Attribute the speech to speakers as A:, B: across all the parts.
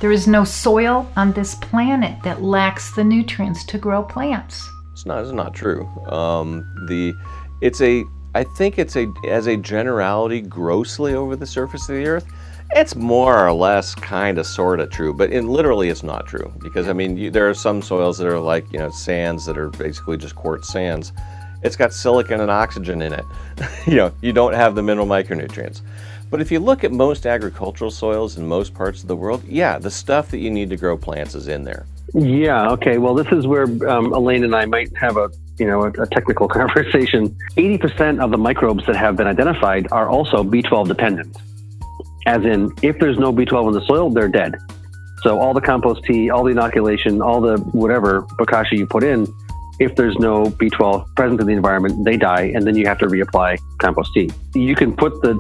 A: There is no soil on this planet that lacks the nutrients to grow plants.
B: It's not true. I think as a generality, grossly over the surface of the earth, it's more or less kind of sort of true, but literally it's not true. Because, I mean, there are some soils that are like, sands that are basically just quartz sands. It's got silicon and oxygen in it. You don't have the mineral micronutrients. But if you look at most agricultural soils in most parts of the world, yeah, the stuff that you need to grow plants is in there.
C: Yeah. Okay. Well, this is where Elaine and I might have a technical conversation. 80% of the microbes that have been identified are also B12 dependent. As in, if there's no B12 in the soil, they're dead. So all the compost tea, all the inoculation, all the whatever bokashi you put in, if there's no B12 present in the environment, they die, and then you have to reapply compost tea. You can put the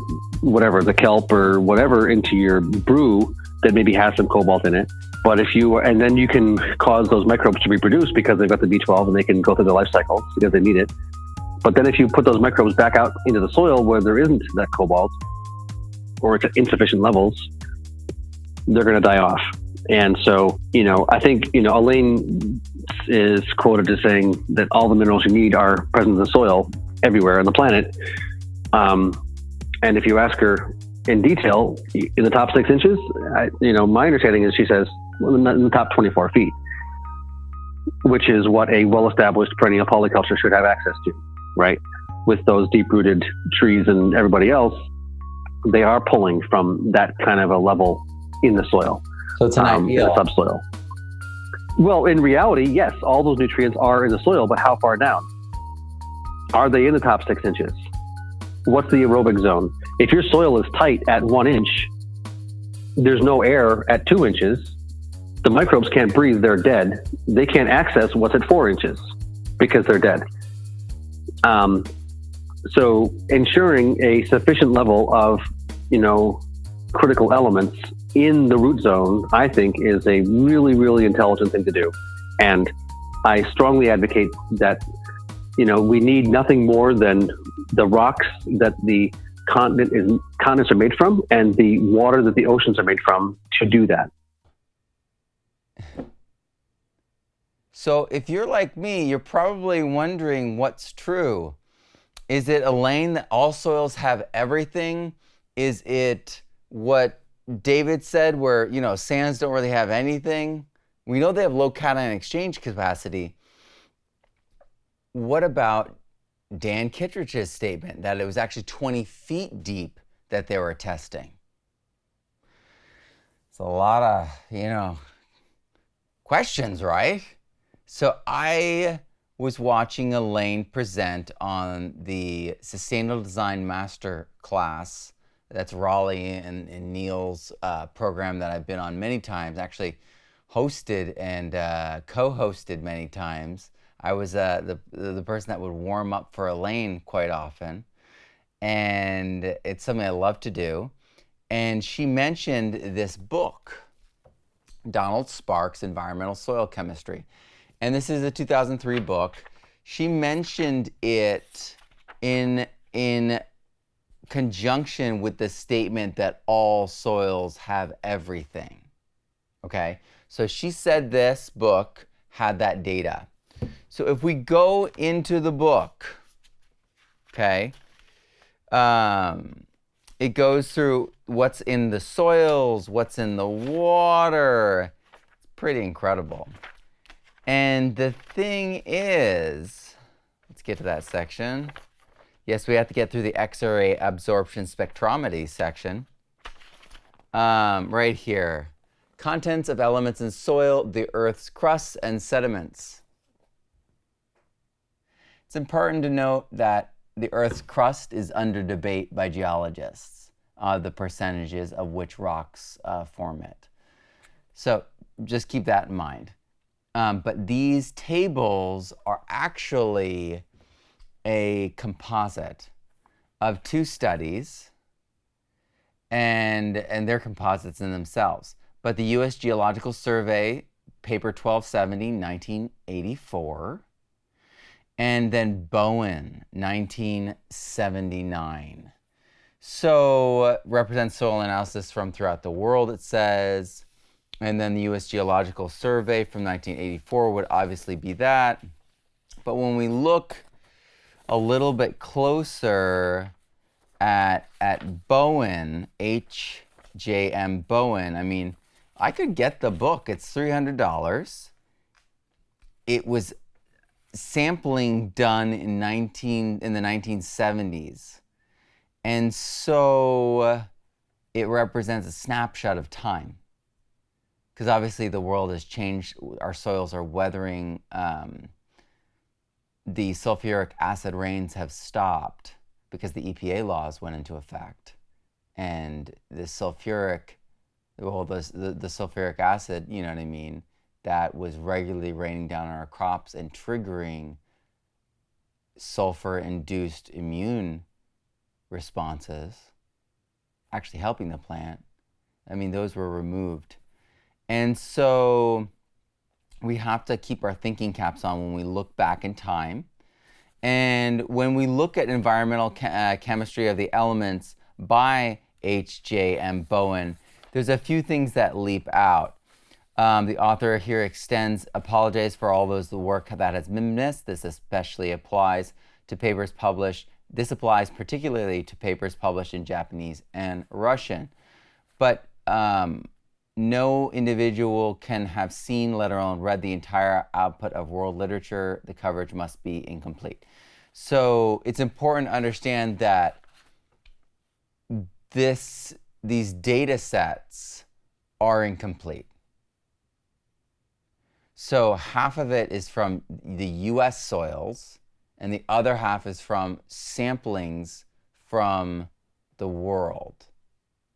C: kelp or whatever into your brew that maybe has some cobalt in it. But and then you can cause those microbes to reproduce because they've got the B12 and they can go through their life cycle because they need it. But then if you put those microbes back out into the soil where there isn't that cobalt, or it's at insufficient levels, they're going to die off. And so, I think, Elaine is quoted as saying that all the minerals you need are present in the soil everywhere on the planet. And if you ask her in detail, in the top 6 inches, my understanding is she says in the top 24 feet, which is what a well-established perennial polyculture should have access to, right? With those deep-rooted trees and everybody else, they are pulling from that kind of a level in the soil.
D: So it's an ideal.
C: In the subsoil. Well, in reality, yes, all those nutrients are in the soil, but how far down? Are they in the top 6 inches? What's the aerobic zone? If your soil is tight at 1 inch, there's no air at 2 inches, the microbes can't breathe, they're dead. They can't access what's at 4 inches because they're dead. So ensuring a sufficient level of, critical elements in the root zone, I think, is a really, really intelligent thing to do. And I strongly advocate that, we need nothing more than the rocks that the continents are made from and the water that the oceans are made from to do that.
D: So if you're like me, you're probably wondering what's true. Is it, Elaine, that all soils have everything? Is it what David said where, sands don't really have anything? We know they have low cation exchange capacity. What about Dan Kittredge's statement that it was actually 20 feet deep that they were testing? It's a lot of, questions, right? So I was watching Elaine present on the Sustainable Design Master Class. That's Raleigh and Neil's program that I've been on many times, actually hosted and co-hosted many times. I was the person that would warm up for Elaine quite often. And it's something I love to do. And she mentioned this book, Donald Sparks' Environmental Soil Chemistry. And this is a 2003 book. She mentioned it in conjunction with the statement that all soils have everything. Okay? So she said this book had that data. So if we go into the book, okay, it goes through what's in the soils, what's in the water. It's pretty incredible. And the thing is, let's get to that section. Yes, we have to get through the X-ray absorption spectrometry section. Right here. Contents of elements in soil, the Earth's crust and sediments. It's important to note that the Earth's crust is under debate by geologists, the percentages of which rocks form it. So just keep that in mind. But these tables are actually a composite of 2 studies, and they're composites in themselves. But the U.S. Geological Survey, paper 1270, 1984, and then Bowen, 1979. So represents soil analysis from throughout the world, it says. And then the U.S. Geological Survey from 1984 would obviously be that. But when we look a little bit closer at Bowen, H.J.M. Bowen, I mean, I could get the book. It's $300. It was sampling done in the 1970s. And so it represents a snapshot of time. Because obviously the world has changed. Our soils are weathering. The sulfuric acid rains have stopped because the EPA laws went into effect. And the sulfuric acid, you know what I mean, that was regularly raining down on our crops and triggering sulfur-induced immune responses, actually helping the plant. I mean, those were removed. And so we have to keep our thinking caps on when we look back in time. And when we look at environmental chemistry of the elements by H.J.M. Bowen, there's a few things that leap out. The author here extends apologies for all the work that has been missed. This especially applies to papers published. This applies particularly to papers published in Japanese and Russian. But no individual can have seen, let alone read, the entire output of world literature. The coverage must be incomplete. So it's important to understand that these data sets are incomplete. So half of it is from the US soils, and the other half is from samplings from the world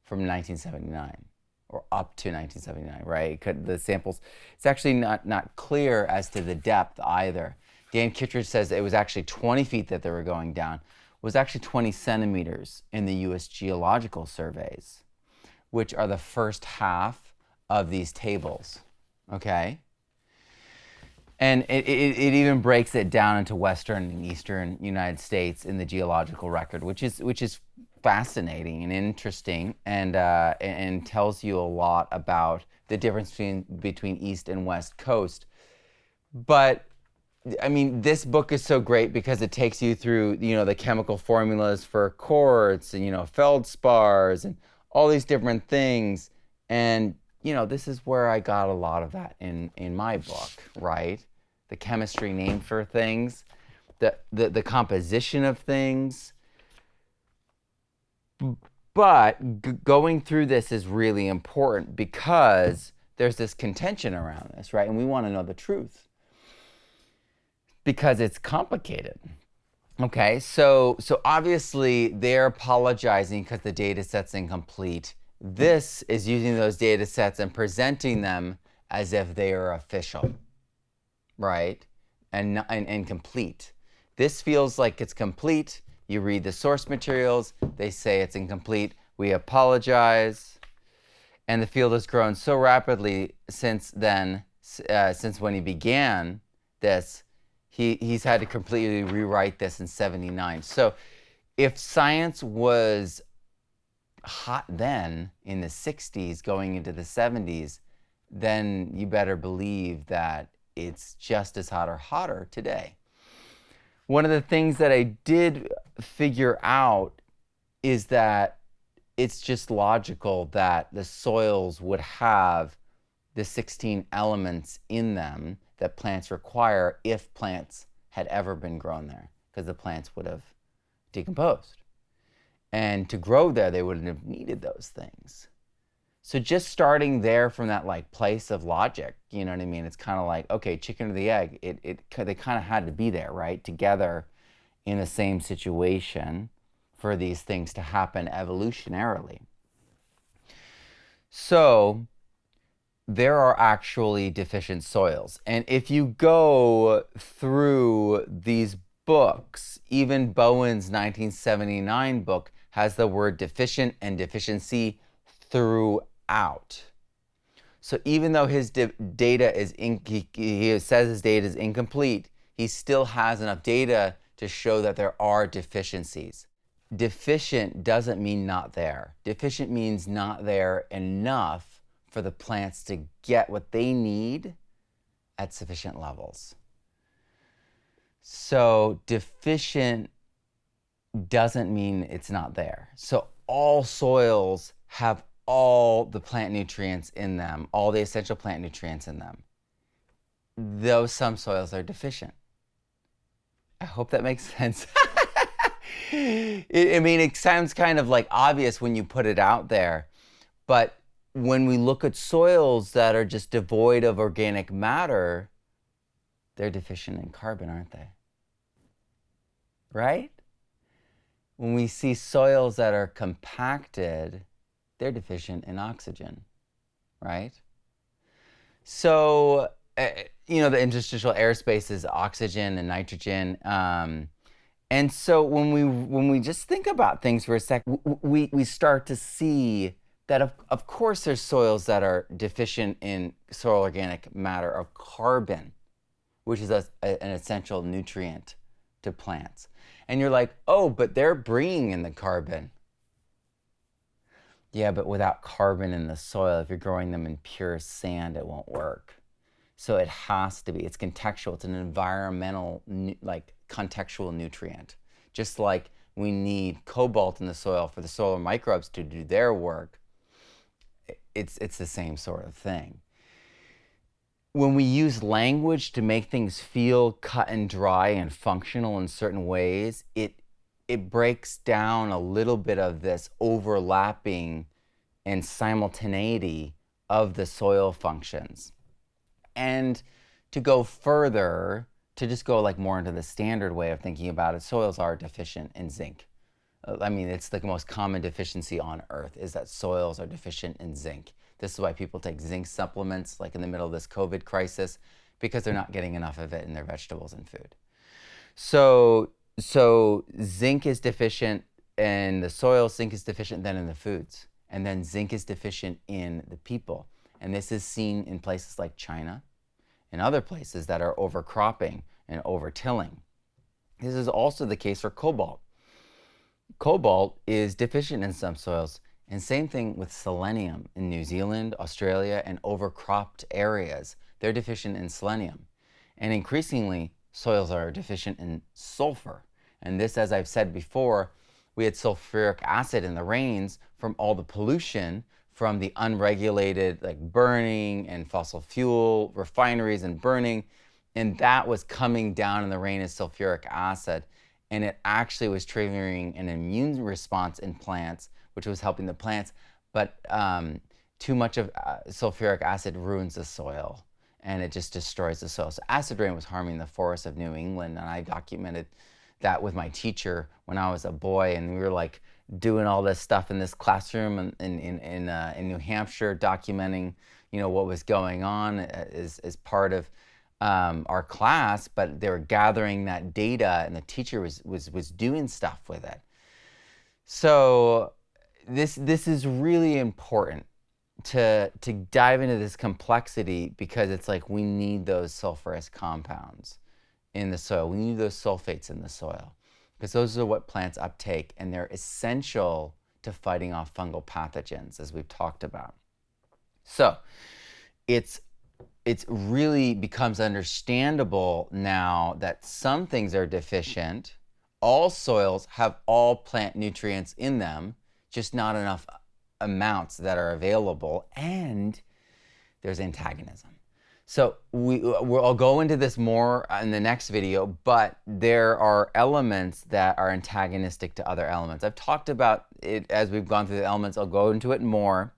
D: from 1979 or up to 1979, right? The samples, it's actually not clear as to the depth either. Dan Kittredge says it was actually 20 feet that they were going down. It was actually 20 centimeters in the US Geological Surveys, which are the first half of these tables, okay? And it even breaks it down into western and eastern United States in the geological record, which is fascinating and interesting, and tells you a lot about the difference between east and west coast. But I mean, this book is so great because it takes you through, the chemical formulas for quartz and, feldspars and all these different things. And, this is where I got a lot of that in my book, right? The chemistry name for things, the composition of things. But going through this is really important because there's this contention around this, right? And we want to know the truth because it's complicated. Okay, so obviously they're apologizing because the data set's incomplete. This is using those data sets and presenting them as if they are official, right? And complete. This feels like it's complete. You read the source materials, they say it's incomplete. We apologize. And the field has grown so rapidly since then, since when he began this, he's had to completely rewrite this in '79. So if science was hot then in the 60s going into the 70s, then you better believe that it's just as hot or hotter today. One of the things that I did figure out is that it's just logical that the soils would have the 16 elements in them that plants require if plants had ever been grown there, because the plants would have decomposed. And to grow there, they wouldn't have needed those things. So just starting there from that place of logic, you know what I mean? It's kind of like, okay, chicken or the egg. They kind of had to be there, right? Together in the same situation for these things to happen evolutionarily. So there are actually deficient soils. And if you go through these books, even Bowen's 1979 book has the word deficient and deficiency throughout. So even though his data is, he says his data is incomplete, he still has enough data to show that there are deficiencies. Deficient doesn't mean not there. Deficient means not there enough for the plants to get what they need at sufficient levels. So deficient doesn't mean it's not there. So all soils have all the plant nutrients in them, all the essential plant nutrients in them, though some soils are deficient. I hope that makes sense. I mean, it sounds kind of like obvious when you put it out there, but when we look at soils that are just devoid of organic matter, they're deficient in carbon, aren't they? Right? When we see soils that are compacted, they're deficient in oxygen, right? So, you know, the interstitial airspace is oxygen and nitrogen. And so when we just think about things for a sec, we start to see that of course there's soils that are deficient in soil organic matter of carbon, which is an essential nutrient to plants. And you're like, oh, but they're bringing in the carbon. Yeah, but without carbon in the soil, if you're growing them in pure sand, it won't work. So it has to be, it's contextual, it's an environmental, like contextual nutrient. Just like we need cobalt in the soil for the soil microbes to do their work, it's the same sort of thing. When we use language to make things feel cut and dry and functional in certain ways, it breaks down a little bit of this overlapping and simultaneity of the soil functions. And to go further, to just go like more into the standard way of thinking about it, soils are deficient in zinc. I mean, it's the most common deficiency on Earth is that soils are deficient in zinc. This is why people take zinc supplements like in the middle of this COVID crisis, because they're not getting enough of it in their vegetables and food. So zinc is deficient in the soil, zinc is deficient then in the foods, and then zinc is deficient in the people. And this is seen in places like China and other places that are overcropping and overtilling. This is also the case for cobalt. Cobalt is deficient in some soils, and same thing with selenium in New Zealand, Australia, and overcropped areas. They're deficient in selenium. And increasingly, soils are deficient in sulfur. And this, as I've said before, we had sulfuric acid in the rains from all the pollution from the unregulated like burning and fossil fuel refineries and burning, and that was coming down in the rain as sulfuric acid, and it actually was triggering an immune response in plants, which was helping the plants, but too much of sulfuric acid ruins the soil and it just destroys the soil. So acid rain was harming the forests of New England, and I documented that with my teacher when I was a boy, and we were like doing all this stuff in this classroom in New Hampshire, documenting, you know, what was going on as part of our class, but they were gathering that data, and the teacher was doing stuff with it. So this is really important to dive into this complexity, because it's like we need those sulfurous compounds in the soil. We need those sulfates in the soil, because those are what plants uptake, and they're essential to fighting off fungal pathogens, as we've talked about. So it's really becomes understandable now that some things are deficient. All soils have all plant nutrients in them, just not enough amounts that are available, and there's antagonism. So I'll go into this more in the next video, but there are elements that are antagonistic to other elements. I've talked about it as we've gone through the elements. I'll go into it more.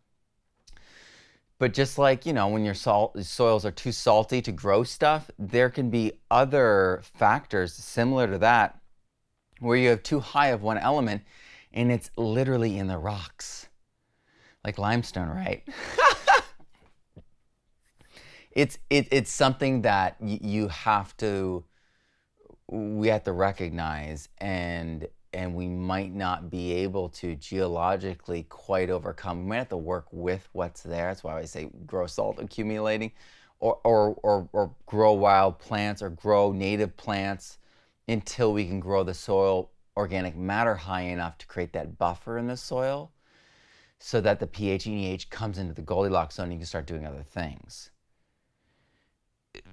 D: But just like, you know, when your soils are too salty to grow stuff, there can be other factors similar to that where you have too high of one element, and it's literally in the rocks, like limestone, right? It's something that we have to recognize, and we might not be able to geologically quite overcome. We might have to work with what's there. That's why I say grow salt accumulating, or grow wild plants or grow native plants until we can grow the soil organic matter high enough to create that buffer in the soil. so that the pH and EH comes into the Goldilocks zone and you can start doing other things.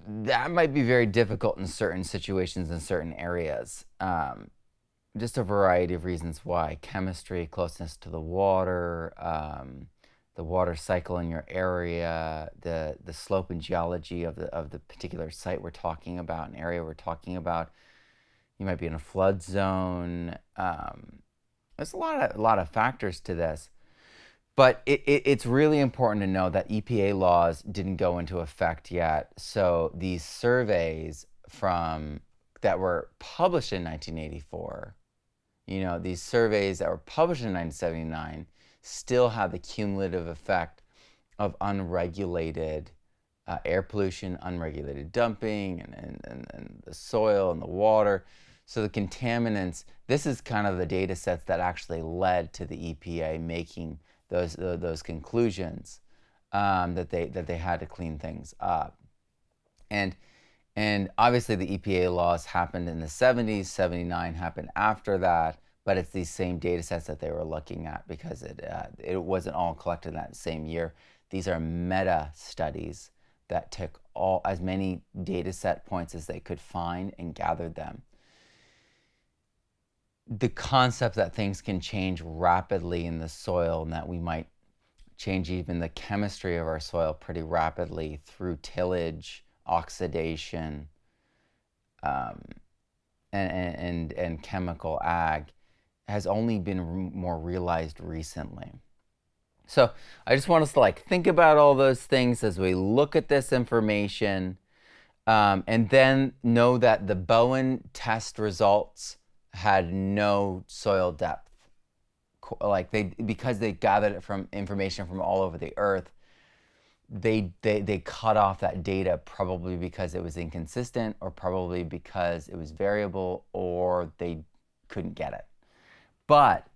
D: That might be very difficult in certain situations in certain areas. Just a variety of reasons why. Chemistry, closeness to the water cycle in your area, the slope and geology of the particular site we're talking about, an area we're talking about. You might be in a flood zone. There's a lot of factors to this. But it's really important to know that EPA laws didn't go into effect yet. So these surveys that were published in 1984, these surveys that were published in 1979 still have the cumulative effect of unregulated air pollution, unregulated dumping, and the soil and the water. So the contaminants, this is kind of the data sets that actually led to the EPA making those conclusions that they had to clean things up. And obviously the EPA laws happened in the 70s, 79 happened after that, but it's these same data sets that they were looking at because it wasn't all collected that same year. These are meta studies that took as many data set points as they could find and gathered them. The concept that things can change rapidly in the soil and that we might change even the chemistry of our soil pretty rapidly through tillage, oxidation, and chemical ag has only been more realized recently. So I just want us to think about all those things as we look at this information, and then know that the Bowen test results had no soil depth. Because they gathered it from information from all over the earth, they cut off that data probably because it was inconsistent, or probably because it was variable, or they couldn't get it. But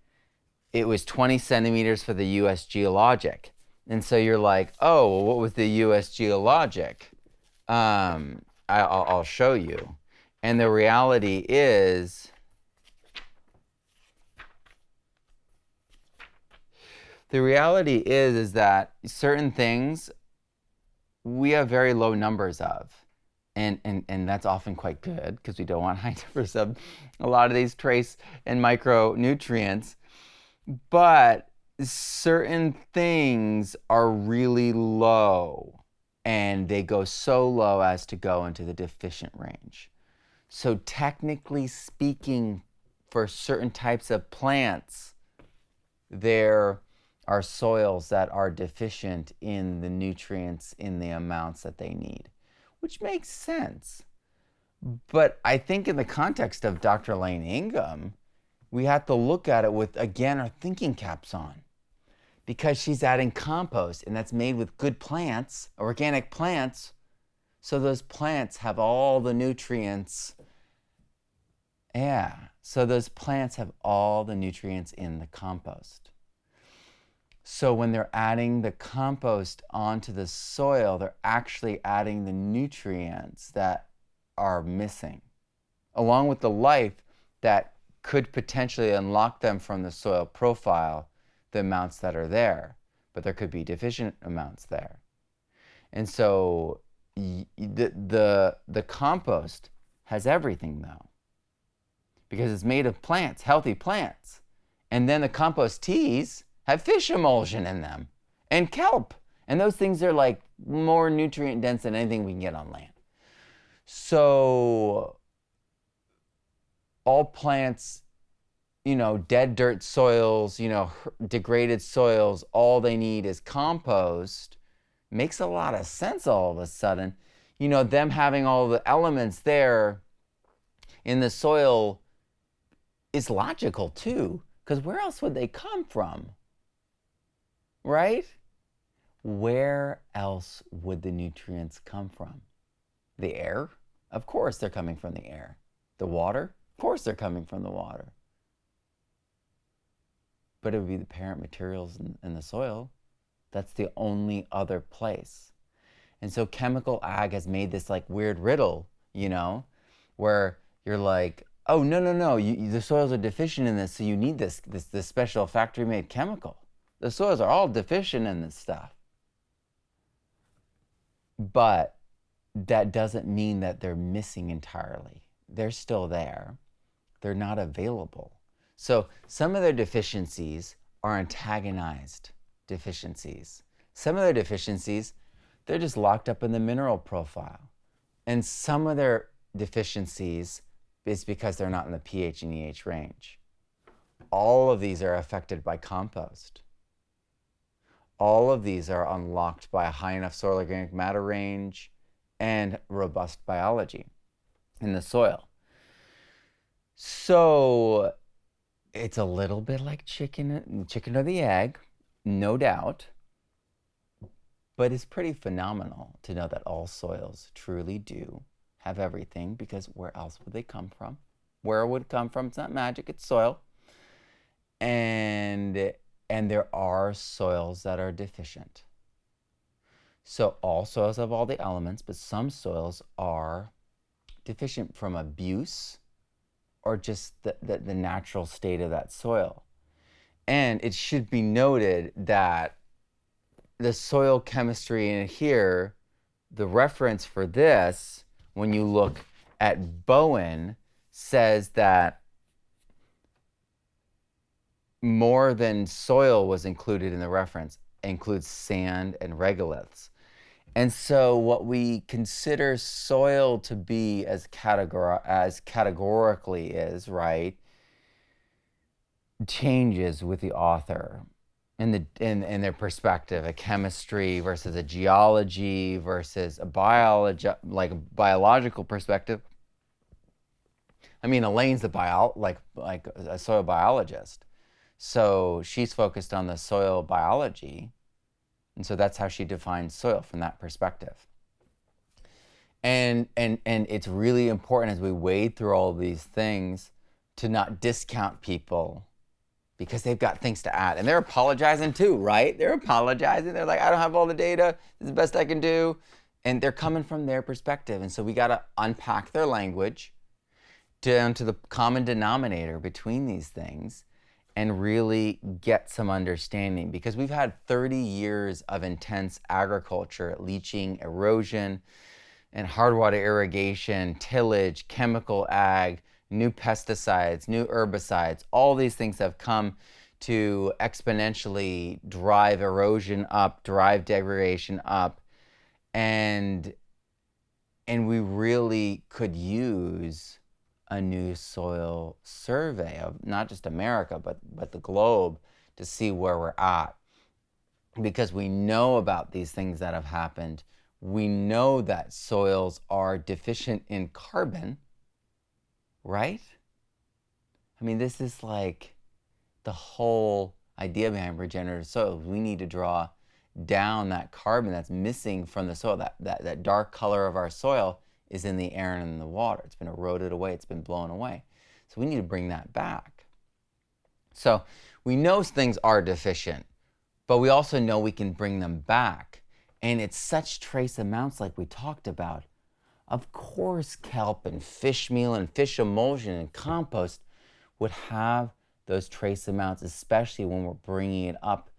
D: it was 20 centimeters for the US Geologic. And so you're like, oh, well, what was the US Geologic? I'll show you. And the reality is, that certain things we have very low numbers of. And that's often quite good because we don't want high numbers of a lot of these trace and micronutrients. But certain things are really low, and they go so low as to go into the deficient range. So technically speaking, for certain types of plants, there are soils that are deficient in the nutrients in the amounts that they need, which makes sense. But I think in the context of Dr. Elaine Ingham, we have to look at it with, again, our thinking caps on, because she's adding compost, and that's made with good plants, organic plants, so those plants have all the nutrients. Yeah, so those plants have all the nutrients in the compost. So when they're adding the compost onto the soil, they're actually adding the nutrients that are missing, along with the life that could potentially unlock them from the soil profile, the amounts that are there. But there could be deficient amounts there. And so the compost has everything, though, because it's made of plants, healthy plants. And then the compost teas have fish emulsion in them and kelp. And those things are more nutrient dense than anything we can get on land. So all plants, dead dirt soils, degraded soils, all they need is compost. Makes a lot of sense all of a sudden. Them having all the elements there in the soil is logical too, because where else would they come from? Right? Where else would the nutrients come from? The air? Of course they're coming from the air. The water? Of course they're coming from the water. But it would be the parent materials in the soil. That's the only other place. And so chemical ag has made this weird riddle, where you're like, oh, no, the soils are deficient in this, so you need this special factory-made chemical. The soils are all deficient in this stuff. But that doesn't mean that they're missing entirely. They're still there. They're not available. So some of their deficiencies are antagonized deficiencies. Some of their deficiencies, they're just locked up in the mineral profile. And some of their deficiencies is because they're not in the pH and EH range. All of these are affected by compost. All of these are unlocked by a high enough soil organic matter range and robust biology in the soil. So it's a little bit like chicken or the egg, no doubt, but it's pretty phenomenal to know that all soils truly do have everything, because where else would they come from? Where would it come from? It's not magic, it's soil. And there are soils that are deficient. So all soils have all the elements, but some soils are deficient from abuse or just the natural state of that soil. And it should be noted that the soil chemistry in here, the reference for this, when you look at Bowen, says that more than soil was included in the reference, includes sand and regoliths. And so what we consider soil to be as categorically is, right, changes with the author in their perspective, a chemistry versus a geology versus a biological perspective. I mean, Elaine's like a soil biologist. So she's focused on the soil biology. And so that's how she defines soil from that perspective. And it's really important as we wade through all of these things to not discount people because they've got things to add. And they're apologizing too, right? They're apologizing. They're like, I don't have all the data. This is the best I can do. And they're coming from their perspective. And so we got to unpack their language down to the common denominator between these things and really get some understanding, because we've had 30 years of intense agriculture, leaching, erosion, and hard water irrigation, tillage, chemical ag, new pesticides, new herbicides. All these things have come to exponentially drive erosion up, drive degradation up, and we really could use a new soil survey of not just America, but the globe, to see where we're at. Because we know about these things that have happened. We know that soils are deficient in carbon, right? I mean, this is like the whole idea behind regenerative soils. We need to draw down that carbon that's missing from the soil. That dark color of our soil is in the air and in the water. It's been eroded away, it's been blown away. So we need to bring that back. So we know things are deficient, but we also know we can bring them back. And it's such trace amounts like we talked about. Of course, kelp and fish meal and fish emulsion and compost would have those trace amounts, especially when we're bringing it up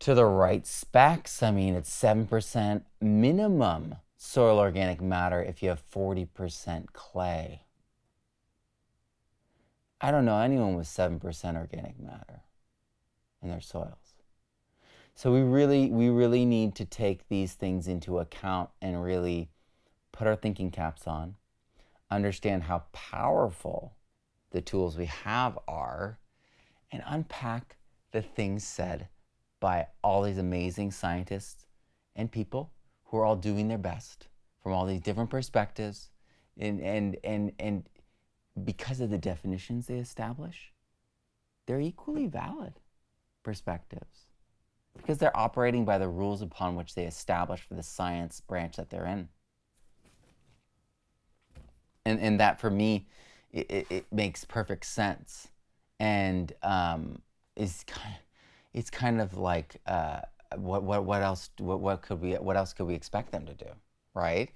D: to the right specs. I mean, it's 7% minimum soil organic matter if you have 40% clay. I don't know anyone with 7% organic matter in their soils. So we really need to take these things into account and really put our thinking caps on, understand how powerful the tools we have are, and unpack the things said by all these amazing scientists and people who are all doing their best from all these different perspectives, and because of the definitions they establish, they're equally valid perspectives, because they're operating by the rules upon which they establish for the science branch that they're in. And that, for me, it makes perfect sense, and it's kind of like what else could we expect them to do, right?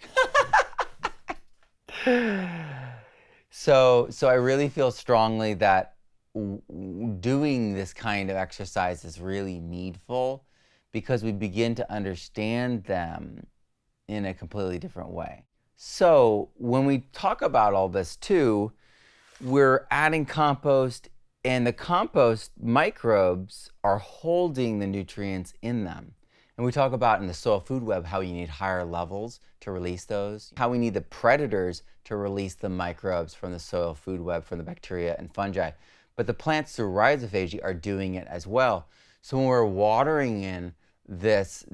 D: So I really feel strongly that doing this kind of exercise is really needful because we begin to understand them in a completely different way. So when we talk about all this too, we're adding compost, and the compost microbes are holding the nutrients in them. And we talk about in the soil food web how you need higher levels to release those, how we need the predators to release the microbes from the soil food web, from the bacteria and fungi. But the plants through rhizophagy are doing it as well. So when we're watering in this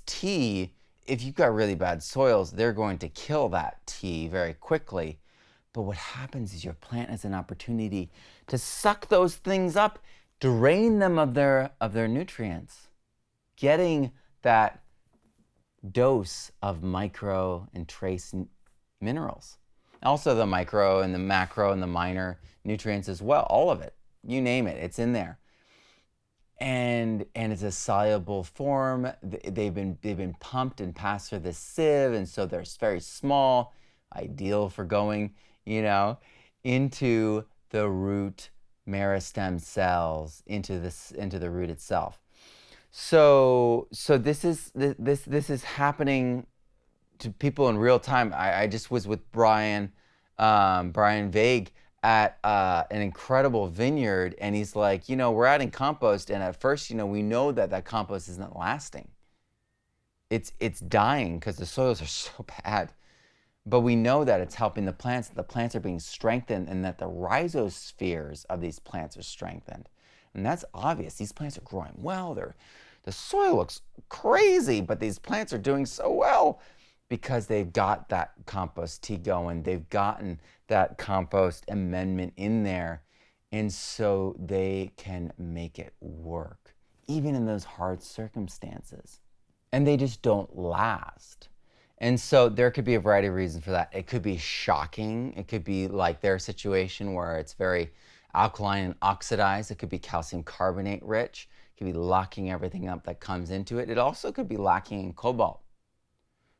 D: tea, if you've got really bad soils, they're going to kill that tea very quickly. But what happens is your plant has an opportunity to suck those things up, drain them of their nutrients, getting that dose of micro and trace minerals. Also the micro and the macro and the minor nutrients as well, all of it, you name it, it's in there. And it's a soluble form. They've been pumped and passed through the sieve, and so they're very small, ideal for going, into the root meristem cells, into the root itself. So this is happening to people in real time. I just was with Brian Vague at an incredible vineyard, and he's like, we're adding compost, and at first, we know that compost isn't lasting. It's dying because the soils are so bad. But we know that it's helping the plants, that the plants are being strengthened, and that the rhizospheres of these plants are strengthened. And that's obvious. These plants are growing well. The soil looks crazy, but these plants are doing so well because they've got that compost tea going. They've gotten that compost amendment in there. And so they can make it work, even in those hard circumstances. And they just don't last. And so there could be a variety of reasons for that. It could be shocking. It could be like their situation where it's very alkaline and oxidized. It could be calcium carbonate rich. It could be locking everything up that comes into it. It also could be lacking in cobalt.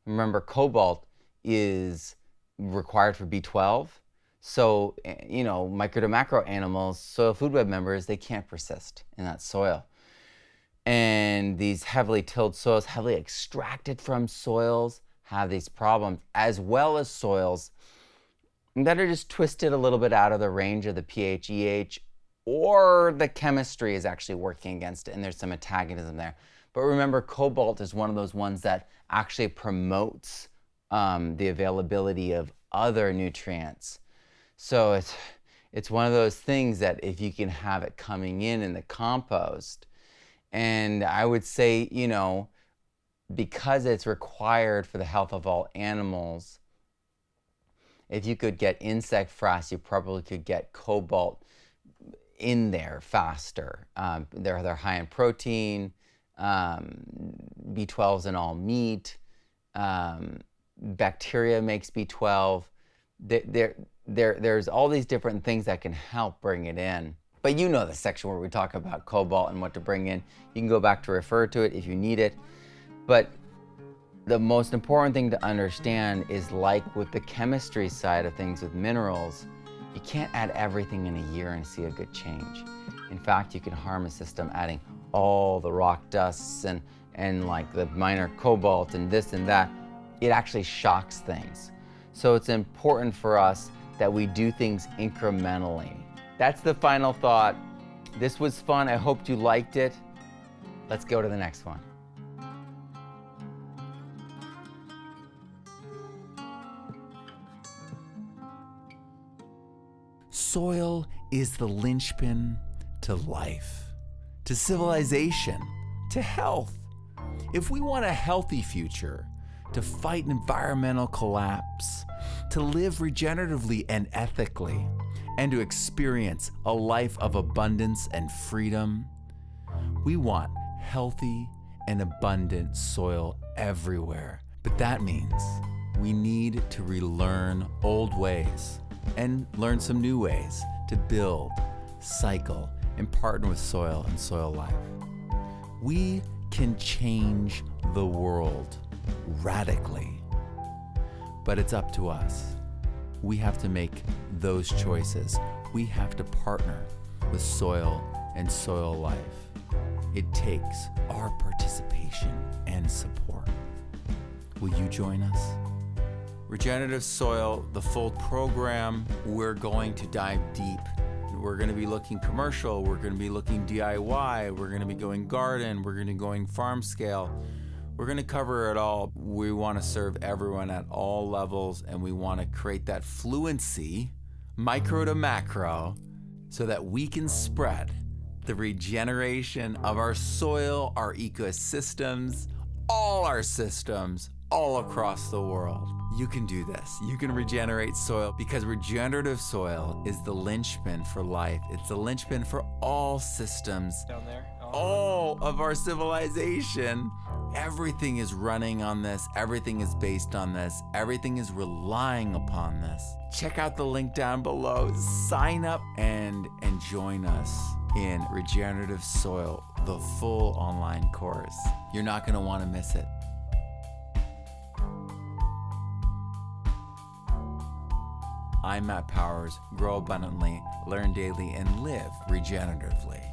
D: Remember, cobalt is required for B12. So, micro to macro animals, soil food web members, they can't persist in that soil. And these heavily tilled soils, heavily extracted from soils, have these problems, as well as soils that are just twisted a little bit out of the range of the pH, EH, or the chemistry is actually working against it, and there's some antagonism there. But remember, cobalt is one of those ones that actually promotes the availability of other nutrients. So it's one of those things that if you can have it coming in the compost, and I would say, because it's required for the health of all animals, if you could get insect frass, you probably could get cobalt in there faster. They're high in protein, B12's in all meat, bacteria makes B12. There's all these different things that can help bring it in. But you know the section where we talk about cobalt and what to bring in. You can go back to refer to it if you need it. But the most important thing to understand is, like with the chemistry side of things with minerals, you can't add everything in a year and see a good change. In fact, you can harm a system adding all the rock dusts and like the minor cobalt and this and that. It actually shocks things. So it's important for us that we do things incrementally. That's the final thought. This was fun. I hope you liked it. Let's go to the next one.
E: Soil is the linchpin to life, to civilization, to health. If we want a healthy future, to fight environmental collapse, to live regeneratively and ethically, and to experience a life of abundance and freedom, we want healthy and abundant soil everywhere. But that means we need to relearn old ways and learn some new ways to build, cycle, and partner with soil and soil life. We can change the world radically, but it's up to us. We have to make those choices. We have to partner with soil and soil life. It takes our participation and support. Will you join us? Regenerative Soil, the full program, we're going to dive deep. We're going to be looking commercial, we're going to be looking DIY, we're going to be going garden, we're going to be going farm scale. We're going to cover it all. We want to serve everyone at all levels, and we want to create that fluency, micro to macro, so that we can spread the regeneration of our soil, our ecosystems, all our systems, all across the world. You can do this. You can regenerate soil because regenerative soil is the linchpin for life. It's the linchpin for all systems.
F: Down there.
E: All of our civilization. Everything is running on this. Everything is based on this. Everything is relying upon this. Check out the link down below. Sign up and join us in Regenerative Soil, the full online course. You're not going to want to miss it. I'm Matt Powers. Grow abundantly, learn daily, and live regeneratively.